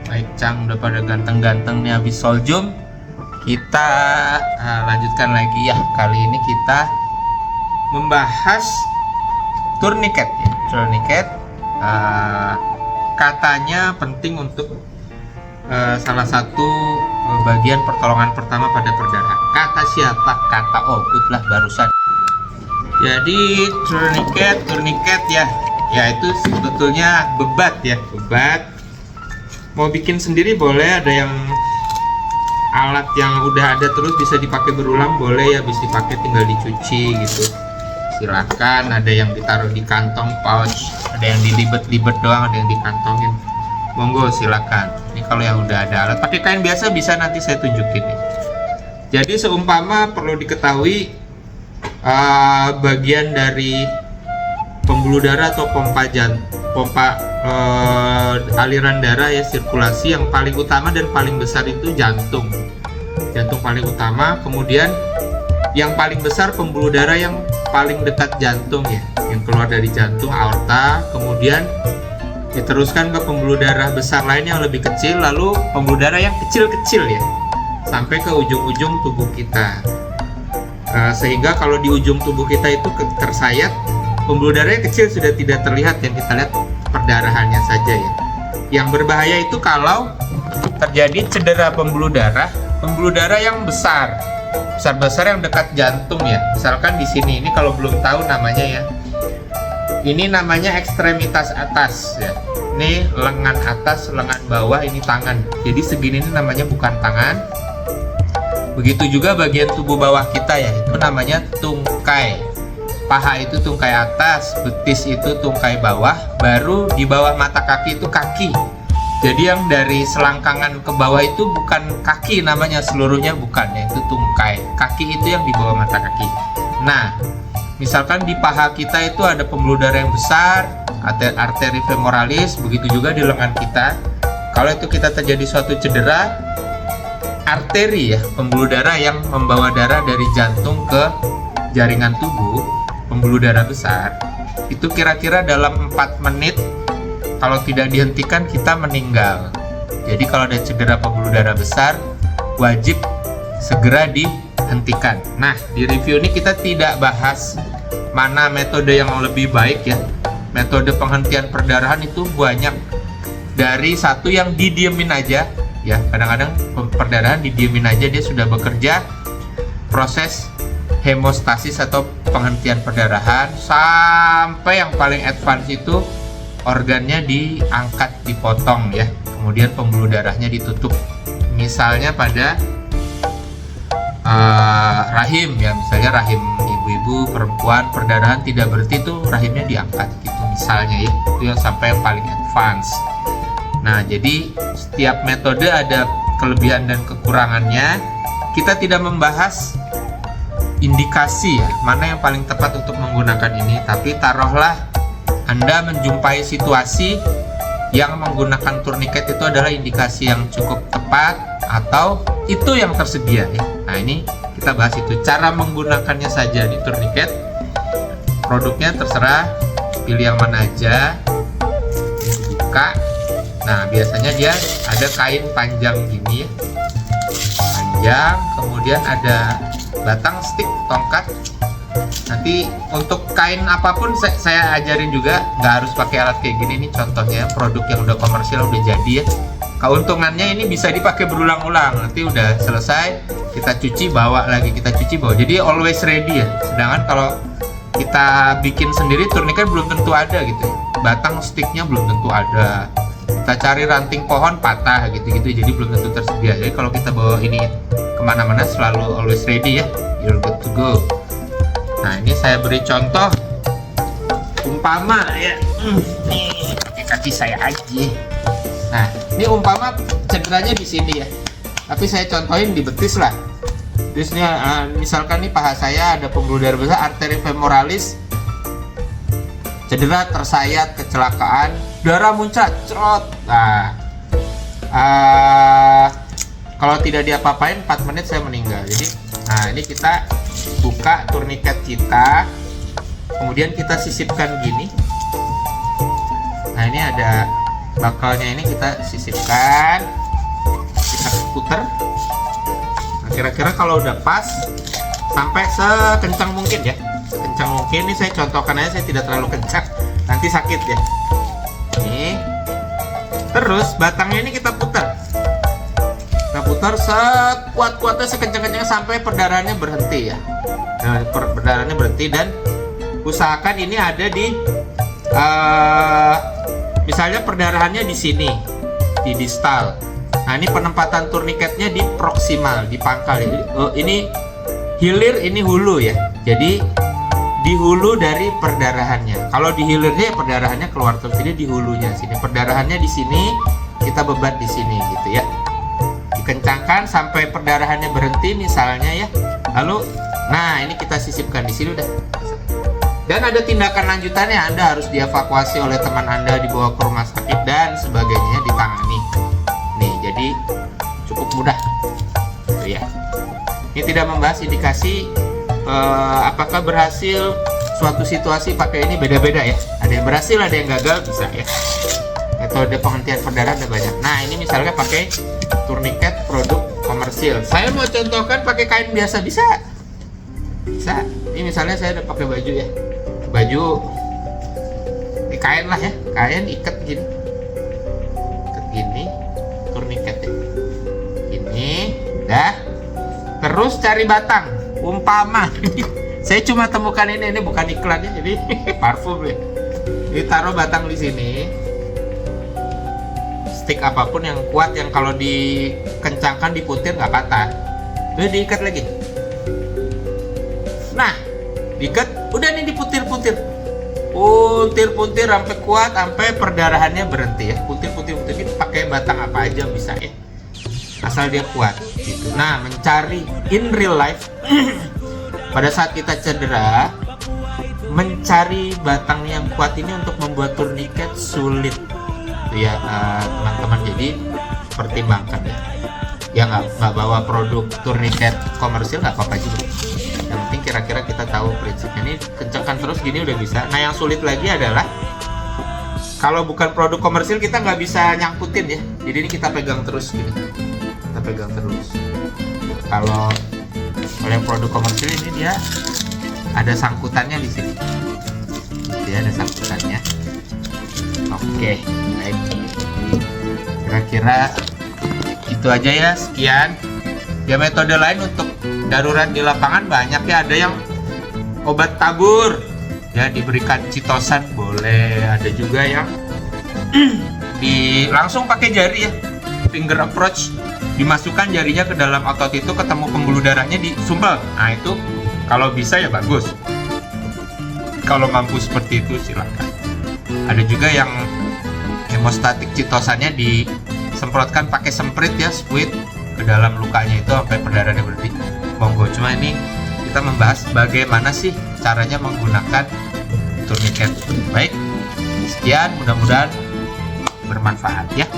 Baik Cang, udah pada ganteng-ganteng nih habis soljum. Kita lanjutkan lagi ya. Kali ini kita membahas tourniquet ya. Tourniquet katanya penting untuk salah satu bagian pertolongan pertama pada perdarahan. Kata siapa? Kata Ogut lah barusan. Jadi tourniquet ya. Ya itu sebetulnya bebat ya, bebat. Mau bikin sendiri boleh, ada yang alat yang udah ada terus bisa dipakai berulang boleh ya, bisa dipakai tinggal dicuci gitu. Silakan, ada yang ditaruh di kantong pouch, ada yang dilibet-libet doang, ada yang dikantongin. Monggo silakan. Ini kalau yang udah ada alat, pakai kain biasa bisa, nanti saya tunjukin nih. Jadi seumpama perlu diketahui bagian dari pembuluh darah atau pompa aliran darah ya, sirkulasi yang paling utama dan paling besar itu jantung paling utama, kemudian yang paling besar pembuluh darah yang paling dekat jantung ya, yang keluar dari jantung, aorta, kemudian diteruskan ke pembuluh darah besar lain yang lebih kecil, lalu pembuluh darah yang kecil-kecil ya sampai ke ujung-ujung tubuh kita. Sehingga kalau di ujung tubuh kita itu tersayat, pembuluh darahnya kecil, sudah tidak terlihat, yang kita lihat perdarahannya saja ya. Yang berbahaya itu kalau terjadi cedera pembuluh darah yang besar yang dekat jantung ya. Misalkan di sini, ini kalau belum tahu namanya ya, ini namanya ekstremitas atas ya. Ini lengan atas, lengan bawah, ini tangan. Jadi segini ini namanya bukan tangan. Begitu juga bagian tubuh bawah kita ya, itu namanya tungkai. Paha itu tungkai atas, betis itu tungkai bawah, baru di bawah mata kaki itu kaki. Jadi yang dari selangkangan ke bawah itu bukan kaki namanya, seluruhnya bukan ya, itu tungkai. Kaki itu yang di bawah mata kaki. Nah, misalkan di paha kita itu ada pembuluh darah yang besar, arteri femoralis, begitu juga di lengan kita. Kalau itu kita terjadi suatu cedera, arteri ya, pembuluh darah yang membawa darah dari jantung ke jaringan tubuh, pembuluh darah besar, itu kira-kira dalam 4 menit kalau tidak dihentikan kita meninggal. Jadi kalau ada cedera pembuluh darah besar, wajib segera dihentikan. Nah, di review ini kita tidak bahas mana metode yang lebih baik ya. Metode penghentian perdarahan itu banyak, dari satu yang didiemin aja ya, kadang-kadang perdarahan didiemin aja, dia sudah bekerja, proses hemostasis atau penghentian perdarahan, sampai yang paling advance itu organnya diangkat, dipotong ya, kemudian pembuluh darahnya ditutup. Misalnya pada rahim ya, misalnya rahim ibu-ibu, perempuan, perdarahan tidak berhenti tuh, rahimnya diangkat gitu misalnya ya, itu yang sampai yang paling advance. Nah, jadi setiap metode ada kelebihan dan kekurangannya. Kita tidak membahas indikasi ya, mana yang paling tepat untuk menggunakan ini, tapi taruhlah Anda menjumpai situasi yang menggunakan tourniquet itu adalah indikasi yang cukup tepat, atau itu yang tersedia ya. Nah, ini kita bahas itu, cara menggunakannya saja. Di tourniquet produknya terserah, pilih yang mana aja, buka. Nah, biasanya dia ada kain panjang gini ya, panjang, kemudian ada batang stick, tongkat. Nanti untuk kain apapun saya ajarin juga, nggak harus pakai alat kayak gini nih, contohnya produk yang udah komersial, udah jadi ya. Keuntungannya ini bisa dipakai berulang-ulang, nanti udah selesai kita cuci, bawa lagi, kita cuci, bawa. Jadi always ready ya. Sedangkan kalau kita bikin sendiri, tourniquet belum tentu ada gitu ya. Batang sticknya belum tentu ada, kita cari ranting pohon patah gitu-gitu, jadi belum tentu tersedia. Jadi kalau kita bawa ini kemana-mana selalu always ready ya, you're good to go. Nah, ini saya beri contoh umpama ya, nih pakai kaki saya aja. Nah, ini umpama cederanya di sini ya, tapi saya contohin di betis lah. Betisnya misalkan nih paha saya ada pembuluh darah besar, arteri femoralis, cedera, tersayat, kecelakaan, darah muncrat, cerot. Nah, kalau tidak diapa-apain 4 menit saya meninggal. Jadi, nah ini kita buka tourniquet kita, kemudian kita sisipkan gini. Nah, ini ada bakalnya ini kita sisipkan, kita puter. Nah, kira-kira kalau udah pas sampai sekencang mungkin ya, sekencang mungkin. Ini saya contohkan aja, saya tidak terlalu kencang, nanti sakit ya. Nih, terus batangnya ini kita putar sekuat-kuatnya, sekencang-kencangnya sampai perdarahannya berhenti ya. Nah, perdarahannya berhenti, dan usahakan ini ada di misalnya perdarahannya di sini, di distal. Nah, ini penempatan turniketnya di proksimal, di pangkal. Ini hilir, ini hulu ya. Jadi di hulu dari perdarahannya. Kalau di hilirnya perdarahannya keluar terus, ini di hulunya sini. Perdarahannya di sini, kita bebat di sini gitu ya. Dikencangkan sampai perdarahannya berhenti misalnya ya. Lalu, nah ini kita sisipkan di sini udah. Dan ada tindakan lanjutannya, Anda harus dievakuasi oleh teman Anda, dibawa ke rumah sakit dan sebagainya, ditangani. Nih, jadi cukup mudah, gitu ya. Ini tidak membahas indikasi apakah berhasil suatu situasi pakai ini, beda-beda ya. Ada yang berhasil, ada yang gagal, bisa ya. Metode penghentian perdarahan ada banyak. Nah, ini misalnya pakai turniket produk komersil. Saya mau contohkan pakai kain biasa, bisa. Bisa. Ini misalnya saya udah pakai baju ya. Baju ini kain lah ya, kain ikat gini, turniket ya. Ini dah. Terus cari batang, umpama saya cuma temukan ini bukan iklan ya, jadi parfum ya. Ditaruh batang di sini, stick apapun yang kuat, yang kalau dikencangkan diputir nggak patah. Terus diikat lagi. Nah, diikat, udah nih diputir-putir sampai kuat, sampai perdarahannya berhenti ya. Putir ini pakai batang apa aja bisa ya, asal dia kuat gitu. Nah, mencari in real life pada saat kita cedera, mencari batang yang kuat ini untuk membuat turniket sulit ya teman-teman. Jadi pertimbangkan ya, nggak bawa produk turniket komersil nggak apa-apa juga. Yang penting kira-kira kita tahu prinsipnya. Ini kencangkan terus gini udah bisa. Nah, yang sulit lagi adalah kalau bukan produk komersil kita nggak bisa nyangkutin ya. Jadi ini kita pegang terus gini. Kita pegang terus. Kalau yang produk komersil ini dia ada sangkutannya di sini. Dia ada sangkutannya. Oke, baik. Kira-kira itu aja ya, sekian. Ya, metode lain untuk darurat di lapangan banyak ya. Ada yang obat tabur ya, diberikan citosan boleh. Ada juga yang langsung pakai jari ya, finger approach, dimasukkan jarinya ke dalam otot itu, ketemu pembuluh darahnya, disumpel. Nah, itu kalau bisa ya bagus. Kalau mampu seperti itu silakan. Ada juga yang hemostatik citosannya disemprotkan pakai semprit ya, squid, ke dalam lukanya itu sampai perdarahannya berhenti. Monggo, cuma ini kita membahas bagaimana sih caranya menggunakan turniket. Baik, sekian, mudah-mudahan bermanfaat ya.